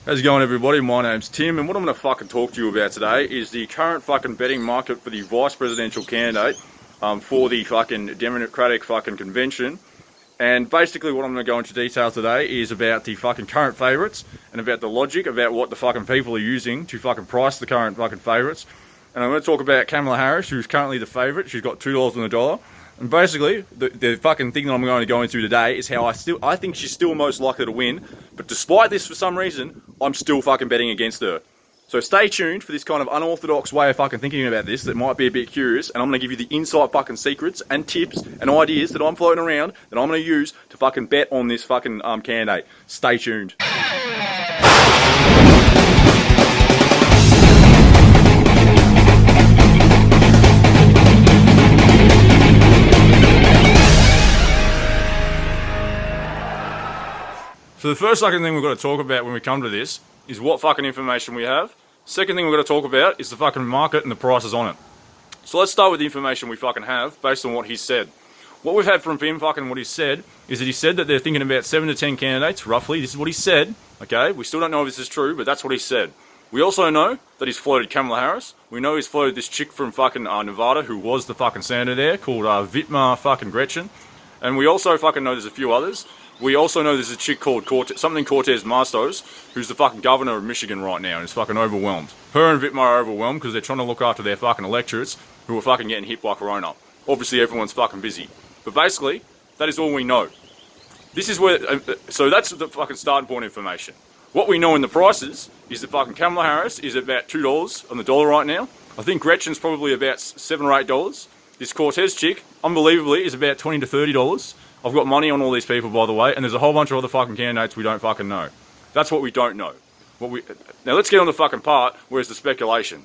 How's it going, everybody? My name's Tim, and what I'm going to fucking talk to you about today is the current fucking betting market for the vice presidential candidate for the fucking Democratic fucking convention. And basically what I'm going to go into detail today is about the fucking current favourites and about the logic about what the fucking people are using to fucking price the current fucking favourites. And I'm going to talk about Kamala Harris, who's currently the favourite. She's got $2 on the dollar. And basically, the fucking thing that I'm going to go into today is how I think she's still most likely to win. But despite this, for some reason, I'm still fucking betting against her. So stay tuned for this kind of unorthodox way of fucking thinking about this that might be a bit curious. And I'm going to give you the inside fucking secrets and tips and ideas that I'm floating around that I'm going to use to fucking bet on this fucking candidate. Stay tuned. So the first fucking thing we've got to talk about when we come to this is what fucking information we have. Second thing we've got to talk about is the fucking market and the prices on it. So let's start with the information we fucking have based on what he said. What we've had from him fucking what he said is that he said that they're thinking about 7 to 10 candidates, roughly. This is what he said, okay? We still don't know if this is true, but that's what he said. We also know that he's floated Kamala Harris. We know he's floated this chick from fucking Nevada who was the fucking senator there called Vitma fucking Gretchen. And we also fucking know there's a few others. We also know there's a chick called Cortez Marstos, who's the fucking governor of Michigan right now and is fucking overwhelmed. Her and Vitma are overwhelmed because they're trying to look after their fucking electorates who are fucking getting hit by Corona. Obviously everyone's fucking busy. But basically, that is all we know. This is where, so that's the fucking starting point information. What we know in the prices is that fucking Kamala Harris is about $2 on the dollar right now. I think Gretchen's probably about $7 or $8. This Cortez chick, unbelievably, is about $20 to $30. I've got money on all these people, by the way, and there's a whole bunch of other fucking candidates we don't fucking know. That's what we don't know. Now let's get on the fucking part, where's the speculation.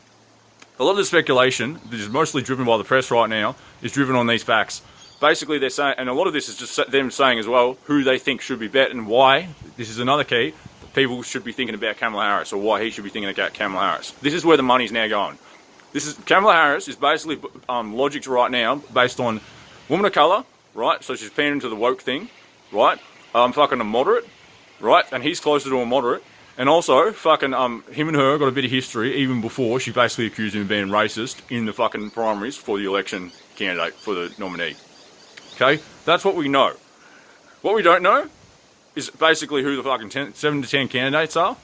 A lot of the speculation that is mostly driven by the press right now is driven on these facts. Basically, they're saying, and a lot of this is just them saying as well, who they think should be bet and why. This is another key. People should be thinking about Kamala Harris, or why he should be thinking about Kamala Harris. This is where the money's now going. Kamala Harris is basically logic right now based on woman of colour, right? So she's pandering to the woke thing, right? Fucking a moderate, right? And he's closer to a moderate. And also, fucking him and her got a bit of history even before she basically accused him of being racist in the fucking primaries for the election candidate, for the nominee. Okay? That's what we know. What we don't know is basically who the fucking 7 to 10 candidates are.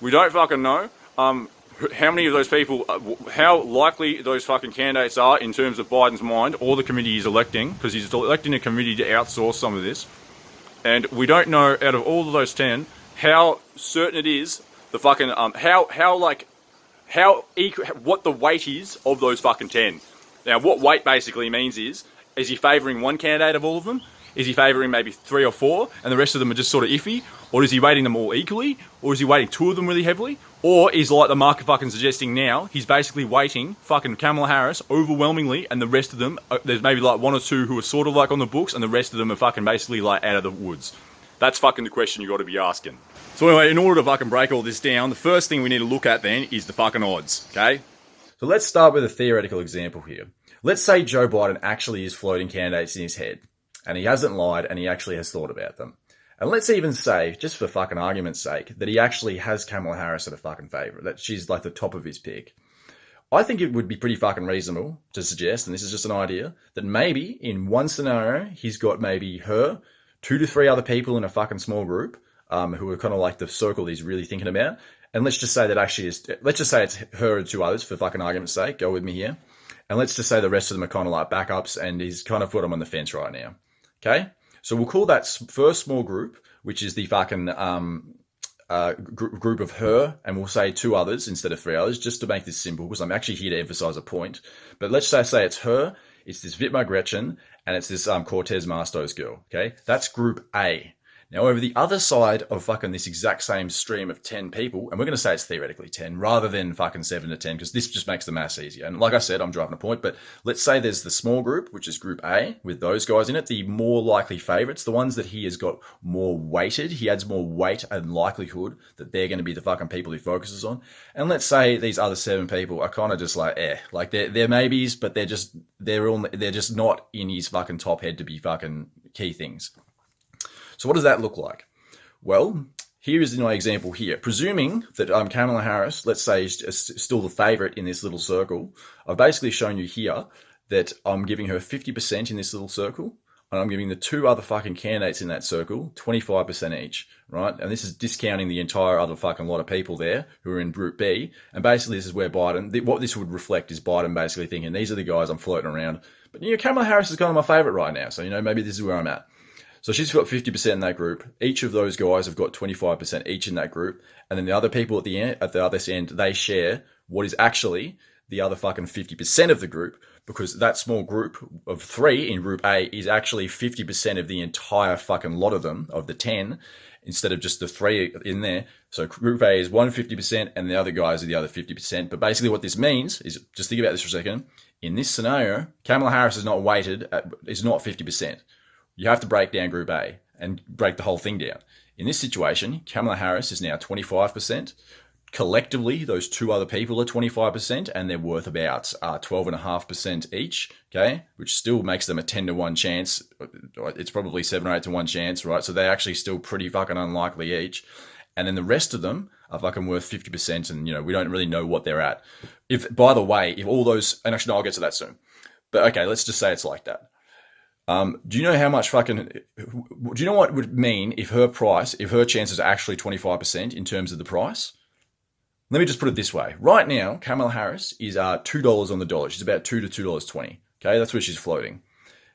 We don't fucking know how many of those people, how likely those fucking candidates are in terms of Biden's mind or the committee he's electing, because he's electing a committee to outsource some of this. And we don't know, out of all of those 10, how certain it is the fucking, what the weight is of those fucking 10. Now, what weight basically means is he favouring one candidate of all of them? Is he favouring maybe 3 or 4 and the rest of them are just sort of iffy? Or is he weighting them all equally? Or is he weighting 2 of them really heavily? Or is, like the market fucking suggesting now, he's basically weighting fucking Kamala Harris overwhelmingly and the rest of them, there's maybe like 1 or 2 who are sort of like on the books and the rest of them are fucking basically like out of the woods. That's fucking the question you got to be asking. So anyway, in order to fucking break all this down, the first thing we need to look at then is the fucking odds, okay? So let's start with a theoretical example here. Let's say Joe Biden actually is floating candidates in his head, and he hasn't lied, and he actually has thought about them. And let's even say, just for fucking argument's sake, that he actually has Kamala Harris at a fucking favourite, that she's like the top of his pick. I think it would be pretty fucking reasonable to suggest, and this is just an idea, that maybe in one scenario, he's got maybe her, 2 to 3 other people in a fucking small group, who are kind of like the circle he's really thinking about. And let's just say that actually is, let's just say it's her and 2 others for fucking argument's sake. Go with me here. And let's just say the rest of them are kind of like backups and he's kind of put them on the fence right now. Okay? So we'll call that first small group, which is the fucking group of her, and we'll say 2 others instead of 3 others, just to make this simple, because I'm actually here to emphasize a point. But let's say it's her, it's this Vitma Gretchen, and it's this Cortez Marstos girl. Okay? That's group A. Now, over the other side of fucking this exact same stream of 10 people, and we're going to say it's theoretically 10 rather than fucking 7 to 10, because this just makes the maths easier. And like I said, I'm driving a point, but let's say there's the small group, which is group A, with those guys in it, the more likely favorites, the ones that he has got more weighted. He adds more weight and likelihood that they're going to be the fucking people he focuses on. And let's say these other 7 people are kind of just like, like they're maybes, but they're just not in his fucking top head to be fucking key things. So what does that look like? Well, here is my example here. Presuming that Kamala Harris, let's say, is still the favorite in this little circle, I've basically shown you here that I'm giving her 50% in this little circle, and I'm giving the two other fucking candidates in that circle 25% each, right? And this is discounting the entire other fucking lot of people there who are in Group B. And basically, this is where Biden, what this would reflect is Biden basically thinking, these are the guys I'm floating around. But, Kamala Harris is kind of my favorite right now. So, maybe this is where I'm at. So she's got 50% in that group. Each of those guys have got 25% each in that group. And then the other people at the other end, they share what is actually the other fucking 50% of the group, because that small group of 3 in Group A is actually 50% of the entire fucking lot of them, of the 10, instead of just the 3 in there. So Group A is 150% and the other guys are the other 50%. But basically what this means is, just think about this for a second, in this scenario, Kamala Harris is not weighted, is not 50%. You have to break down Group A and break the whole thing down. In this situation, Kamala Harris is now 25%. Collectively, those two other people are 25%, and they're worth about 12.5% each, okay? Which still makes them a 10 to 1 chance. It's probably 7 or 8 to 1 chance, right? So they're actually still pretty fucking unlikely each. And then the rest of them are fucking worth 50%, and, we don't really know what they're at. By the way, if all those, and actually, no, I'll get to that soon. But okay, let's just say it's like that. Do you know how much do you know what it would mean if her chances are actually 25% in terms of the price? Let me just put it this way. Right now, Kamala Harris is $2 on the dollar. She's about $2 to $2.20. Okay, that's where she's floating.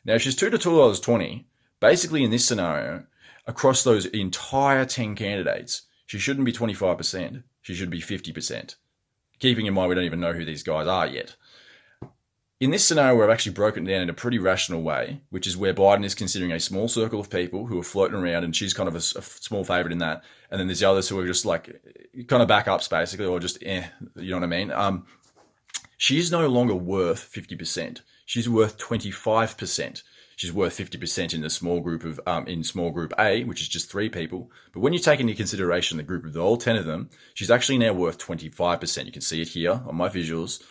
Now, if she's $2 to $2.20, basically in this scenario, across those entire 10 candidates, she shouldn't be 25%. She should be 50%. Keeping in mind we don't even know who these guys are yet. In this scenario, we've actually broken it down in a pretty rational way, which is where Biden is considering a small circle of people who are floating around, and she's kind of a small favorite in that. And then there's the others who are just like kind of backups, basically, or just, you know what I mean? She's no longer worth 50%. She's worth 25%. She's worth 50% in the small group in small group A, which is just 3 people. But when you take into consideration the group of all 10 of them, she's actually now worth 25%. You can see it here on my visuals.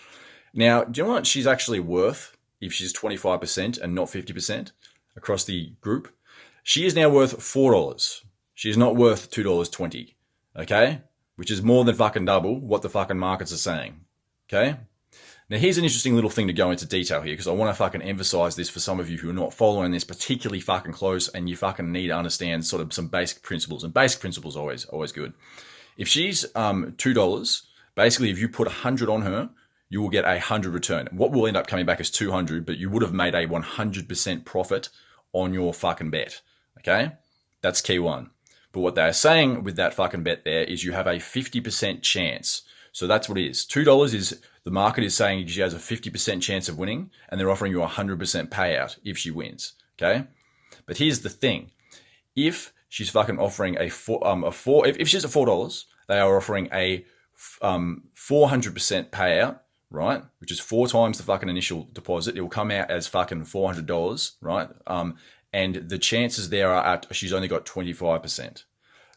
Now, do you know what she's actually worth if she's 25% and not 50% across the group? She is now worth $4. She is not worth $2.20, okay? Which is more than fucking double what the fucking markets are saying, okay? Now, here's an interesting little thing to go into detail here, because I want to fucking emphasize this for some of you who are not following this particularly fucking close, and you fucking need to understand sort of some basic principles, and basic principles are always good. If she's $2, basically if you put 100 on her, you will get 100 return. What will end up coming back is 200, but you would have made a 100% profit on your fucking bet, okay? That's key one. But what they're saying with that fucking bet there is you have a 50% chance. So that's what it is. $2 is, the market is saying she has a 50% chance of winning, and they're offering you a 100% payout if she wins, okay? But here's the thing. If she's fucking offering if she's at $4, they are offering a 400% payout, right? Which is 4 times the fucking initial deposit. It will come out as fucking $400, right? And the chances there are she's only got 25%.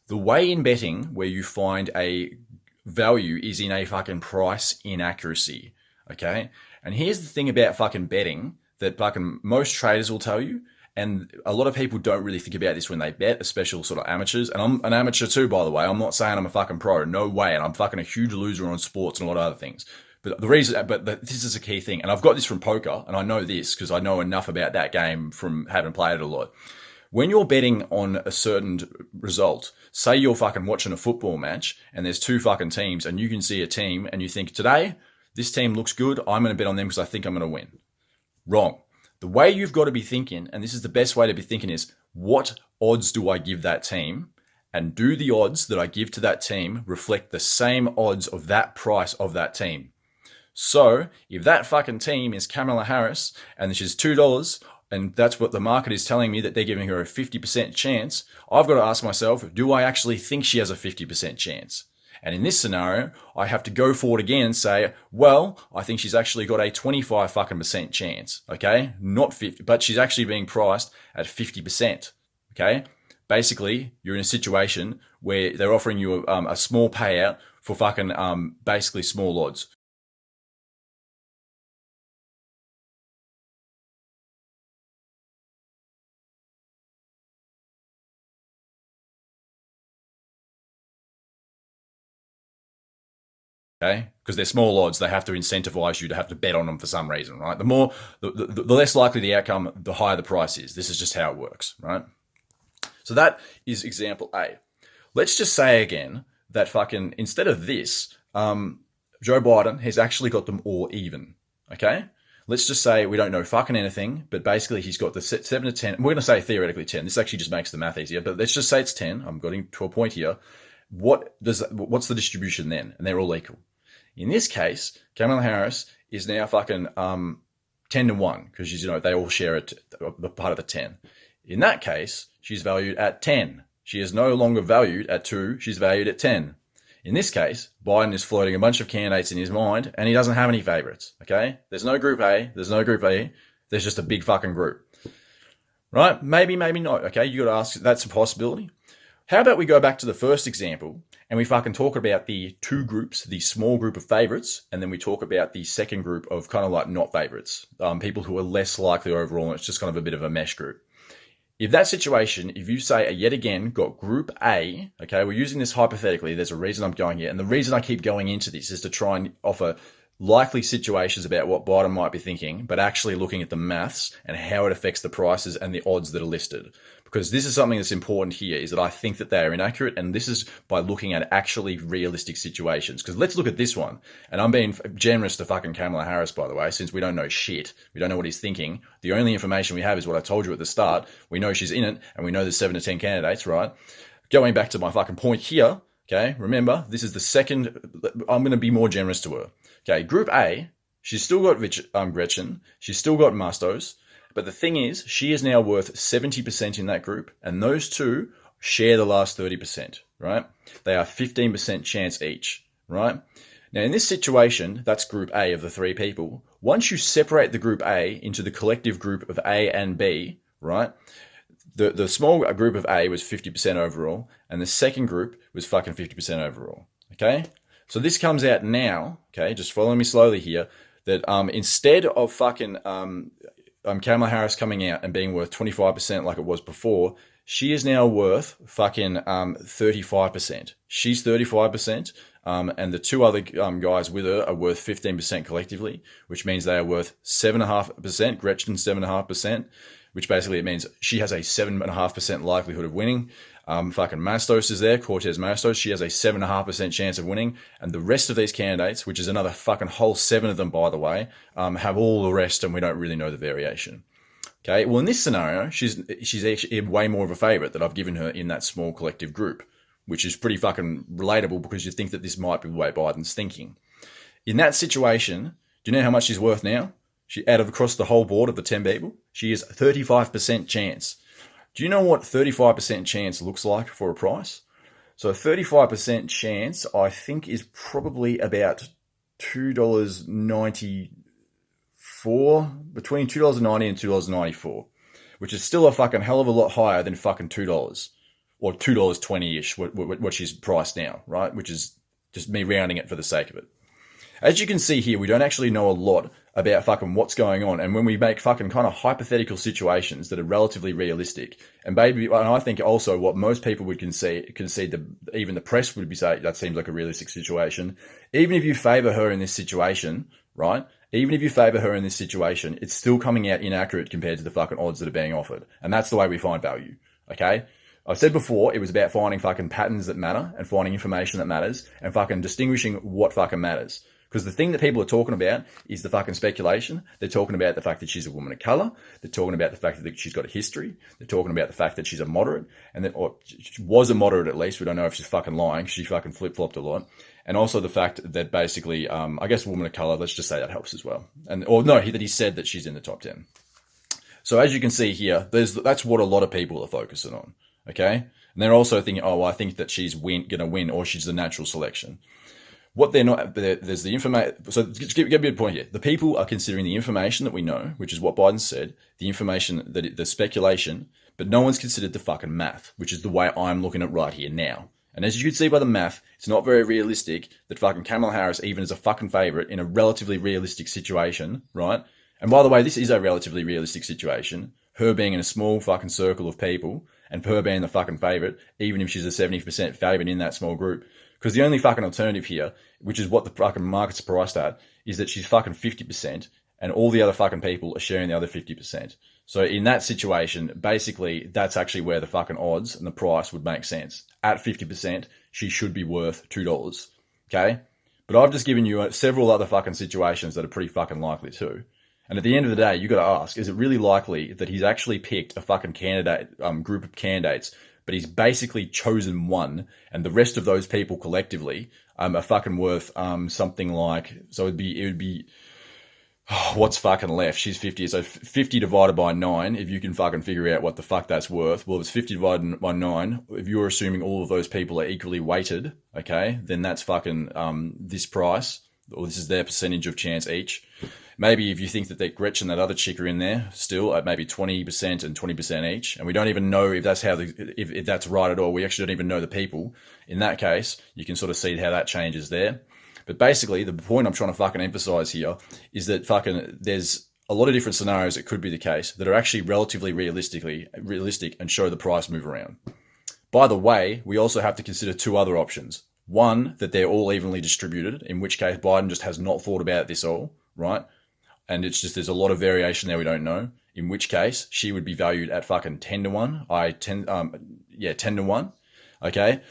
The way in betting where you find a value is in a fucking price inaccuracy, okay? And here's the thing about fucking betting that fucking most traders will tell you, and a lot of people don't really think about this when they bet, especially sort of amateurs. And I'm an amateur too, by the way. I'm not saying I'm a fucking pro. No way. And I'm fucking a huge loser on sports and a lot of other things. But this is a key thing, and I've got this from poker, and I know this because I know enough about that game from having played it a lot. When you're betting on a certain result, say you're fucking watching a football match, and there's 2 fucking teams, and you can see a team, and you think, today, this team looks good, I'm going to bet on them because I think I'm going to win. Wrong. The way you've got to be thinking, and this is the best way to be thinking, is what odds do I give that team? And do the odds that I give to that team reflect the same odds of that price of that team? So if that fucking team is Kamala Harris and she's $2 and that's what the market is telling me that they're giving her a 50% chance, I've got to ask myself, do I actually think she has a 50% chance? And in this scenario, I have to go forward again and say, well, I think she's actually got a 25 fucking percent chance, okay? Not 50, but she's actually being priced at 50%, okay? Basically, you're in a situation where they're offering you a small payout for fucking basically small odds. Okay, because they're small odds, they have to incentivize you to have to bet on them for some reason, right? The less likely the outcome, the higher the price is. This is just how it works, right? So that is example A. Let's just say again that fucking instead of this, Joe Biden has actually got them all even. Okay, let's just say we don't know fucking anything, but basically he's got the 7 to 10. We're going to say theoretically 10. This actually just makes the math easier, but let's just say it's 10. I'm getting to a point here. What's the distribution then? And they're all equal. In this case, Kamala Harris is now fucking 10 to 1 because she's, they all share the part of the 10. In that case, she's valued at 10. She is no longer valued at 2. She's valued at 10. In this case, Biden is floating a bunch of candidates in his mind and he doesn't have any favorites. Okay? There's no group A. There's no group B. There's just a big fucking group. Right? Maybe, maybe not. Okay? You got to ask. That's a possibility. How about we go back to the first example and we fucking talk about the two groups, the small group of favorites, and then we talk about the second group of kind of like not favorites, people who are less likely overall, and it's just kind of a bit of a mesh group. If that situation, if you say yet again got group A, okay, we're using this hypothetically, there's a reason I'm going here, and the reason I keep going into this is to try and offer likely situations about what Biden might be thinking, but actually looking at the maths and how it affects the prices and the odds that are listed. Because this is something that's important here, is that I think that they are inaccurate, and this is by looking at actually realistic situations. Because let's look at this one, and I'm being generous to fucking Kamala Harris, by the way, since we don't know shit. We don't know what he's thinking. The only information we have is what I told you at the start. We know she's in it, and we know there's 7 to 10 candidates, right? Going back to my fucking point here, okay, remember, this is the second, I'm going to be more generous to her. Okay, Group A, she's still got Gretchen, she's still got Mastos, but the thing is, she is now worth 70% in that group, and those two share the last 30%, right? They are 15% chance each, right? Now, in this situation, that's Group A of the three people. Once you separate the Group A into the collective group of A and B, right? The small group of A was 50% overall, and the second group was fucking 50% overall, okay? So this comes out now, okay, just follow me slowly here, that instead of fucking Kamala Harris coming out and being worth 25% like it was before, she is now worth fucking 35%. She's 35%, and the two other guys with her are worth 15% collectively, which means they are worth 7.5%, Gretchen 7.5%, which basically it means she has a 7.5% likelihood of winning. Fucking Mastos is there, Cortez Mastos. She has a 7.5% chance of winning. And the rest of these candidates, which is another fucking whole 7 of them, by the way, have all the rest and we don't really know the variation. Okay, well, in this scenario, she's actually way more of a favorite that I've given her in that small collective group, which is pretty fucking relatable because you think that this might be the way Biden's thinking. In that situation, do you know how much she's worth now? She out of across the whole board of the 10 people, she is 35% chance. Do you know what 35% chance looks like for a price? So a 35% chance, I think, is probably about $2.94, between $2.90 and $2.94, which is still a fucking hell of a lot higher than fucking $2 or $2.20-ish, what she's priced now, right? Which is just me rounding it for the sake of it. As you can see here, we don't actually know a lot about fucking what's going on. And when we make fucking kind of hypothetical situations that are relatively realistic, and I think also what most people would concede that even the press would be saying that seems like a realistic situation. Even if you favor her in this situation, right? Even if you favor her in this situation, it's still coming out inaccurate compared to the fucking odds that are being offered. And that's the way we find value. Okay? I've said before, it was about finding fucking patterns that matter and finding information that matters and fucking distinguishing what fucking matters. Because the thing that people are talking about is the fucking speculation. They're talking about the fact that she's a woman of color. They're talking about the fact that she's got a history. They're talking about the fact that she's a moderate, or she was a moderate at least. We don't know if she's fucking lying. She fucking flip-flopped a lot. And also the fact that basically, I guess woman of color, let's just say that helps as well. That he said that she's in the top 10. So as you can see here, that's what a lot of people are focusing on. Okay? And they're also thinking, I think that she's going to win, or she's the natural selection. What they're not, there's the information. So get a bit point here. The people are considering the information that we know, which is what Biden said, the information the speculation, but no one's considered the fucking math, which is the way I'm looking at right here now. And as you can see by the math, it's not very realistic that fucking Kamala Harris even is a fucking favorite in a relatively realistic situation, right? And by the way, this is a relatively realistic situation. Her being in a small fucking circle of people and her being the fucking favorite, even if she's a 70% favorite in that small group. Because the only fucking alternative here, which is what the fucking market's priced at, is that she's fucking 50% and all the other fucking people are sharing the other 50%. So in that situation, basically, that's actually where the fucking odds and the price would make sense. At 50%, she should be worth $2. Okay? But I've just given you several other fucking situations that are pretty fucking likely too. And at the end of the day, you got to ask, is it really likely that he's actually picked a fucking candidate, group of candidates, but he's basically chosen one, and the rest of those people collectively are fucking worth something like, so it would be what's fucking left? She's 50, so 50 divided by 9, if you can fucking figure out what the fuck that's worth. Well, if it's 50 divided by 9, if you're assuming all of those people are equally weighted, okay, then that's fucking this price, or this is their percentage of chance each. Maybe if you think that Gretchen, that other chick, are in there still at maybe 20% and 20% each, and we don't even know if that's how if that's right at all. We actually don't even know the people. In that case, you can sort of see how that changes there. But basically, the point I'm trying to fucking emphasize here is that fucking there's a lot of different scenarios that could be the case that are actually relatively realistic and show the price move around. By the way, we also have to consider two other options. One, that they're all evenly distributed, in which case Biden just has not thought about this all, right? And it's just, there's a lot of variation there we don't know. In which case, she would be valued at fucking 10 to 1. 10 to 1, okay?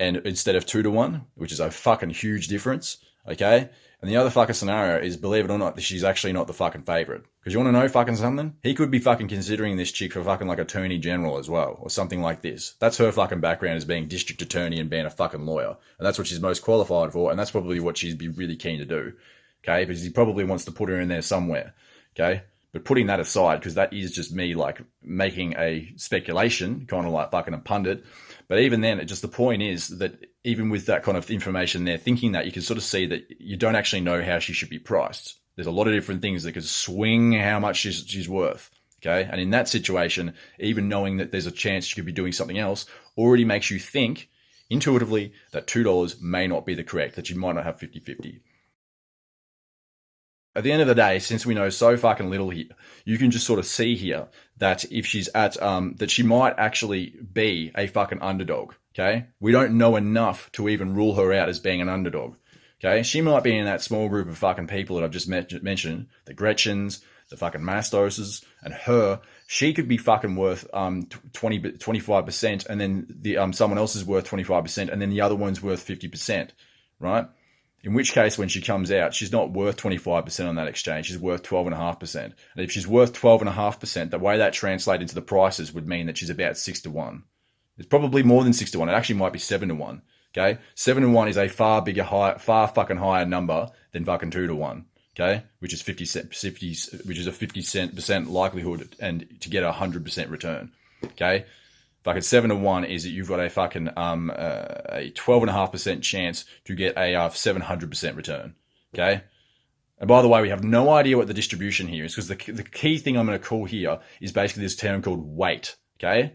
And instead of 2 to 1, which is a fucking huge difference, okay? And the other fucking scenario is, believe it or not, that she's actually not the fucking favorite. Because you want to know fucking something? He could be fucking considering this chick for fucking like attorney general as well, or something like this. That's her fucking background, as being district attorney and being a fucking lawyer. And that's what she's most qualified for, and that's probably what she'd be really keen to do. Okay, because he probably wants to put her in there somewhere. Okay, but putting that aside, because that is just me like making a speculation, kind of like fucking a pundit. But even then, the point is that even with that kind of information there, thinking that, you can sort of see that you don't actually know how she should be priced. There's a lot of different things that could swing how much she's worth. Okay, and in that situation, even knowing that there's a chance she could be doing something else already makes you think intuitively that $2 may not be the correct, that you might not have 50-50. At the end of the day, since we know so fucking little here, you can just sort of see here that if she's at, that she might actually be a fucking underdog, okay? We don't know enough to even rule her out as being an underdog, okay? She might be in that small group of fucking people that I've just mentioned, the Gretchens, the fucking Mastoses, and her. She could be fucking worth 25%, and then the someone else is worth 25%, and then the other one's worth 50%, right? In which case, when she comes out, she's not worth 25% on that exchange. She's worth 12.5%. And if she's worth 12.5%, the way that translates into the prices would mean that she's about 6 to 1. It's probably more than 6 to 1. It actually might be 7 to 1. Okay? 7 to 1 is a far fucking higher number than fucking 2 to 1. Okay? Which is 50% likelihood and to get a 100% return. Okay? Fucking 7 to 1 is that you've got a fucking a 12.5% chance to get a 700% return. Okay, and by the way, we have no idea what the distribution here is, because the key thing I'm going to call here is basically this term called weight. Okay,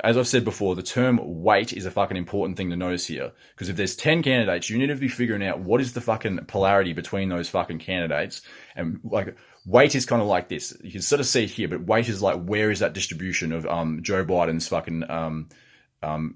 as I've said before, the term weight is a fucking important thing to notice here, because if there's 10 candidates, you need to be figuring out what is the fucking polarity between those fucking candidates, and like. Weight is kind of like this. You can sort of see it here, but weight is like, where is that distribution of Joe Biden's fucking,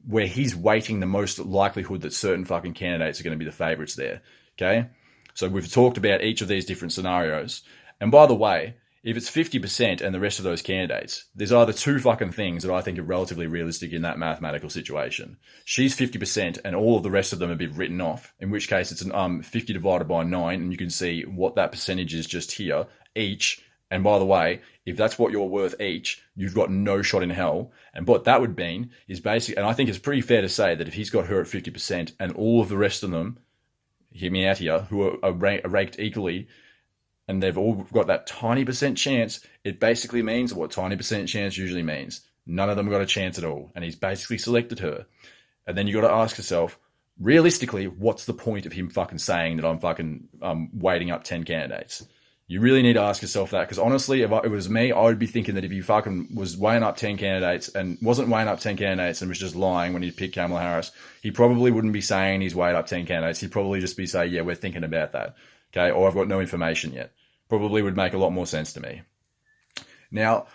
where he's weighting the most likelihood that certain fucking candidates are going to be the favorites there. Okay? So we've talked about each of these different scenarios. And by the way, if it's 50% and the rest of those candidates, there's either two fucking things that I think are relatively realistic in that mathematical situation. She's 50% and all of the rest of them have been written off, in which case it's an 50 divided by 9, and you can see what that percentage is just here, each. And by the way, if that's what you're worth each, you've got no shot in hell. And what that would mean is basically, and I think it's pretty fair to say that if he's got her at 50% and all of the rest of them, hear me out here, who are ranked equally, and they've all got that tiny percent chance, it basically means what tiny percent chance usually means. None of them got a chance at all. And he's basically selected her. And then you got to ask yourself, realistically, what's the point of him fucking saying that I'm fucking weighting up 10 candidates? You really need to ask yourself that, because honestly, if it was me, I would be thinking that if he fucking was weighing up 10 candidates and wasn't weighing up 10 candidates and was just lying when he picked Kamala Harris, he probably wouldn't be saying he's weighed up 10 candidates. He'd probably just be saying, yeah, we're thinking about that. Okay, or I've got no information yet. Probably would make a lot more sense to me. Now,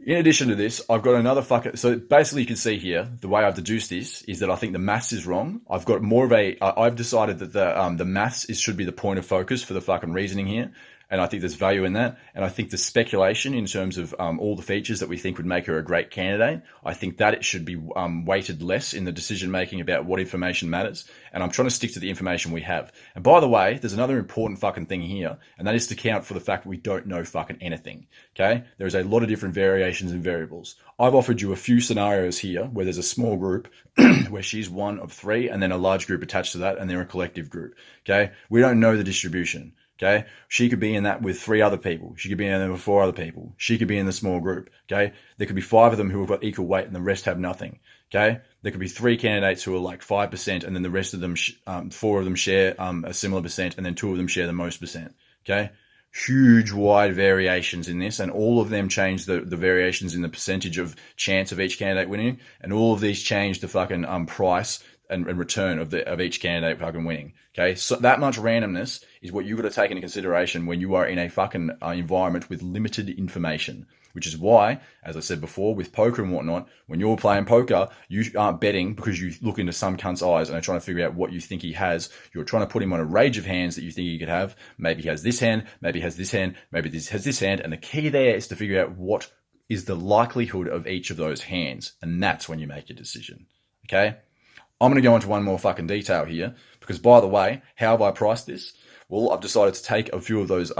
In addition to this, I've got another fucking. So basically, you can see here the way I've deduced this is that I think the maths is wrong. I've got more of a. I've decided that the maths should be the point of focus for the fucking reasoning here, and I think there's value in that. And I think the speculation in terms of all the features that we think would make her a great candidate, I think that it should be weighted less in the decision making about what information matters. And I'm trying to stick to the information we have. And by the way, there's another important fucking thing here, and that is to count for the fact that we don't know fucking anything. Okay? There's a lot of different variations and variables. I've offered you a few scenarios here where there's a small group where she's one of three, and then a large group attached to that, and they're a collective group. Okay? We don't know the distribution. Okay, she could be in that with three other people. She could be in there with four other people. She could be in the small group. Okay, there could be five of them who have got equal weight and the rest have nothing. Okay, there could be three candidates who are like 5%, and then the rest of them, four of them share a similar percent, and then two of them share the most percent. Okay, huge wide variations in this, and all of them change the variations in the percentage of chance of each candidate winning, and all of these change the fucking price and return of each candidate fucking winning. Okay, so that much randomness is what you've got to take into consideration when you are in a fucking environment with limited information. Which is why, as I said before, with poker and whatnot, when you're playing poker, you aren't betting because you look into some cunt's eyes and are trying to figure out what you think he has. You're trying to put him on a range of hands that you think he could have. Maybe he has this hand, maybe he has this hand, maybe this has this hand. And the key there is to figure out what is the likelihood of each of those hands. And that's when you make your decision. Okay? I'm going to go into one more fucking detail here because, by the way, how have I priced this? Well, I've decided to take a few of those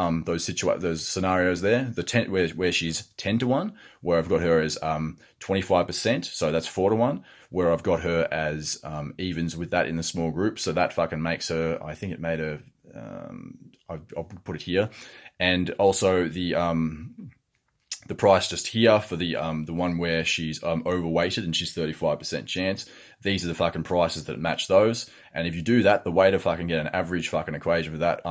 scenarios there. The 10 where she's 10-1, where I've got her as 25%, so that's 4-1. Where I've got her as evens with that in the small group, so that fucking makes her. I think it made her. I'll put it here, and also the price just here for the one where she's overweighted and she's 35% chance. These are the fucking prices that match those. And if you do that, the way to fucking get an average fucking equation for that,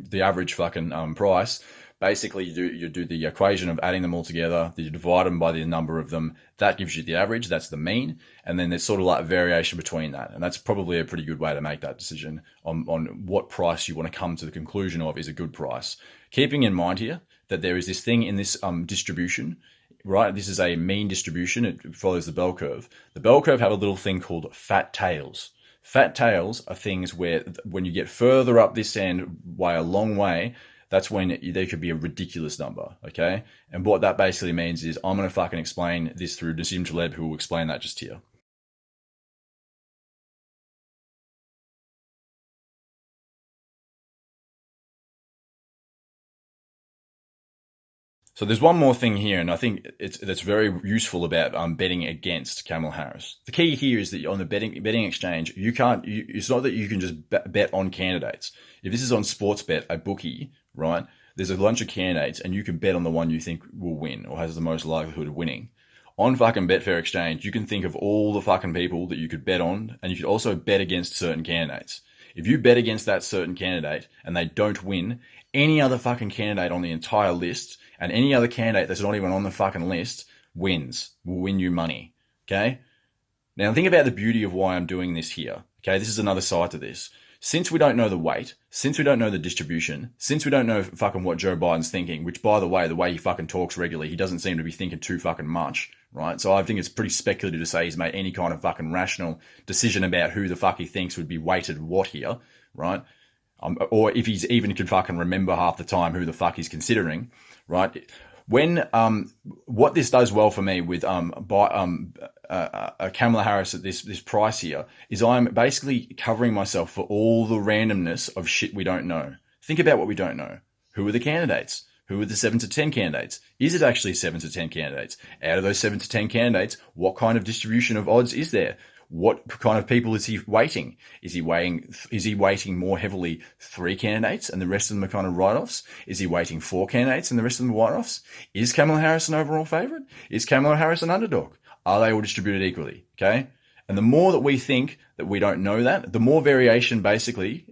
the average fucking price, basically you do the equation of adding them all together, you divide them by the number of them, that gives you the average, that's the mean, and then there's sort of like a variation between that. And that's probably a pretty good way to make that decision on what price you want to come to the conclusion of is a good price. Keeping in mind here that there is this thing in this distribution, right? This is a mean distribution. It follows the bell curve. The bell curve have a little thing called fat tails. Fat tails are things where when you get further up this end by a long way, that's when there could be a ridiculous number, okay? And what that basically means is I'm going to fucking explain this through Nassim Taleb, who will explain that just here. So there's one more thing here, and I think that's very useful about betting against Kamala Harris. The key here is that on the betting exchange, it's not that you can just bet on candidates. If this is on Sportsbet, a bookie, right? There's a bunch of candidates, and you can bet on the one you think will win or has the most likelihood of winning. On fucking Betfair Exchange, you can think of all the fucking people that you could bet on, and you could also bet against certain candidates. If you bet against that certain candidate and they don't win, any other fucking candidate on the entire list and any other candidate that's not even on the fucking list will win you money. Okay? Now think about the beauty of why I'm doing this here. Okay, this is another side to this. Since we don't know the weight, since we don't know the distribution, since we don't know fucking what Joe Biden's thinking, which by the way he fucking talks regularly, he doesn't seem to be thinking too fucking much, right? So I think it's pretty speculative to say he's made any kind of fucking rational decision about who the fuck he thinks would be weighted what here, right? Or if he's even can fucking remember half the time who the fuck he's considering, right? When what this does well for me with Kamala Harris at this price here is I'm basically covering myself for all the randomness of shit we don't know. Think about what we don't know. Who are the candidates? Who are the 7 to 10 candidates? Is it actually 7 to 10 candidates? Out of those 7 to 10 candidates, what kind of distribution of odds is there? What kind of people is he weighting? Is he weighting more heavily 3 candidates and the rest of them are kind of write-offs? Is he weighting 4 candidates and the rest of them are write-offs? Is Kamala Harris an overall favorite? Is Kamala Harris an underdog? Are they all distributed equally? Okay. And the more that we think that we don't know that, the more variation basically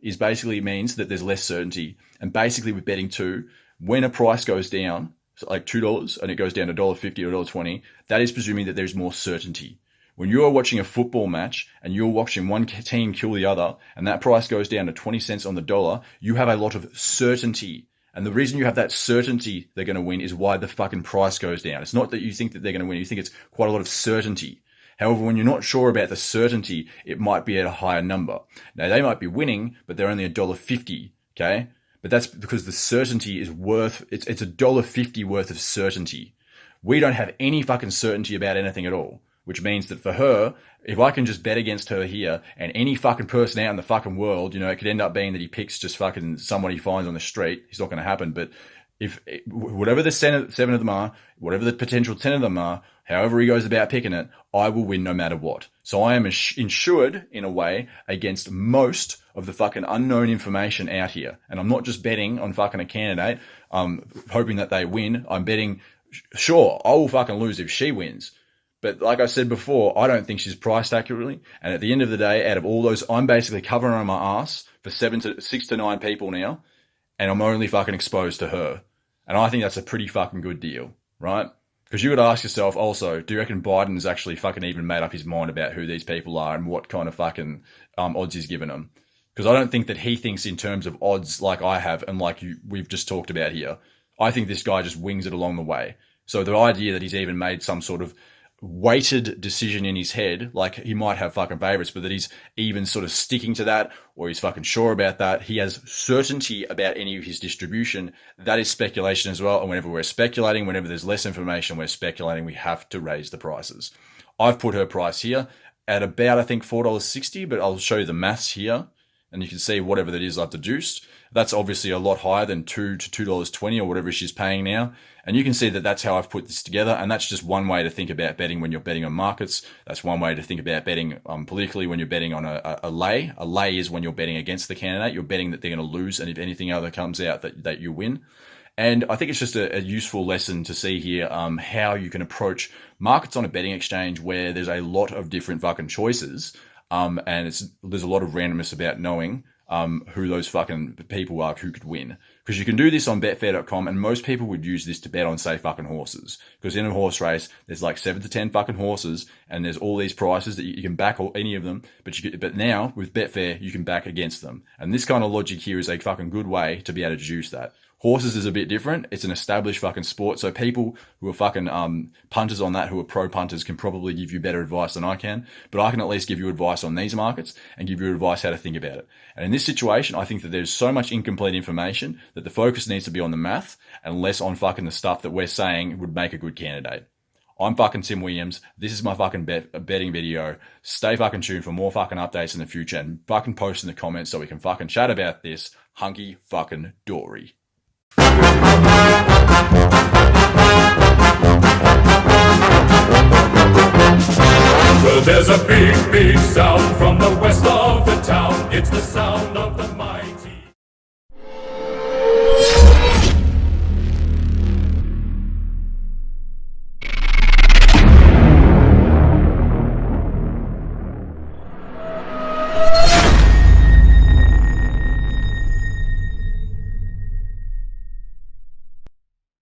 means that there's less certainty. And basically with betting too, when a price goes down, so like $2 and it goes down to $1.50 or $1.20, that is presuming that there's more certainty. When you're watching a football match and you're watching one team kill the other and that price goes down to 20 cents on the dollar, you have a lot of certainty And the reason you have that certainty they're going to win is why the fucking price goes down. It's not that you think that they're going to win. You think it's quite a lot of certainty. However, when you're not sure about the certainty, it might be at a higher number. Now, they might be winning, but they're only $1.50, okay? But that's because the certainty is worth, it's $1.50 worth of certainty. We don't have any fucking certainty about anything at all, which means that for her, if I can just bet against her here and any fucking person out in the fucking world, it could end up being that he picks just fucking someone he finds on the street. It's not going to happen, but if whatever the 7 of them are, whatever the potential 10 of them are, however he goes about picking it, I will win no matter what. So I am insured, in a way, against most of the fucking unknown information out here. And I'm not just betting on fucking a candidate, hoping that they win. I'm betting, sure, I will fucking lose if she wins. But like I said before, I don't think she's priced accurately. And at the end of the day, out of all those, I'm basically covering on my ass for 6 to 9 people now. And I'm only fucking exposed to her. And I think that's a pretty fucking good deal, right? Because you got to ask yourself also, do you reckon Biden's actually fucking even made up his mind about who these people are and what kind of fucking odds he's given them? Because I don't think that he thinks in terms of odds like I have and like we've just talked about here. I think this guy just wings it along the way. So the idea that he's even made some sort of weighted decision in his head, like he might have fucking favorites, but that he's even sort of sticking to that, or he's fucking sure about that. He has certainty about any of his distribution. That is speculation as well. And whenever we're speculating, whenever there's less information, we're speculating, we have to raise the prices. I've put her price here at about, I think, $4.60, but I'll show you the maths here. And you can see whatever that is I've deduced. That's obviously a lot higher than $2 to $2.20 or whatever she's paying now. And you can see that that's how I've put this together. And that's just one way to think about betting when you're betting on markets. That's one way to think about betting politically when you're betting on a lay. A lay is when you're betting against the candidate. You're betting that they're going to lose. And if anything other comes out, that you win. And I think it's just a useful lesson to see here how you can approach markets on a betting exchange where there's a lot of different fucking choices. And there's a lot of randomness about knowing who those fucking people are who could win. Because you can do this on betfair.com, and most people would use this to bet on, say, fucking horses. Because in a horse race, there's like 7 to 10 fucking horses, and there's all these prices that you can back any of them. But now, with Betfair, you can back against them. And this kind of logic here is a fucking good way to be able to deduce that. Horses is a bit different. It's an established fucking sport. So people who are fucking punters on that, who are pro punters, can probably give you better advice than I can. But I can at least give you advice on these markets and give you advice how to think about it. And in this situation, I think that there's so much incomplete information that the focus needs to be on the math and less on fucking the stuff that we're saying would make a good candidate. I'm fucking Tim Williams. This is my fucking betting video. Stay fucking tuned for more fucking updates in the future, and fucking post in the comments so we can fucking chat about this hunky fucking dory. Well, there's a big, big sound from the west of the town. It's the sound of the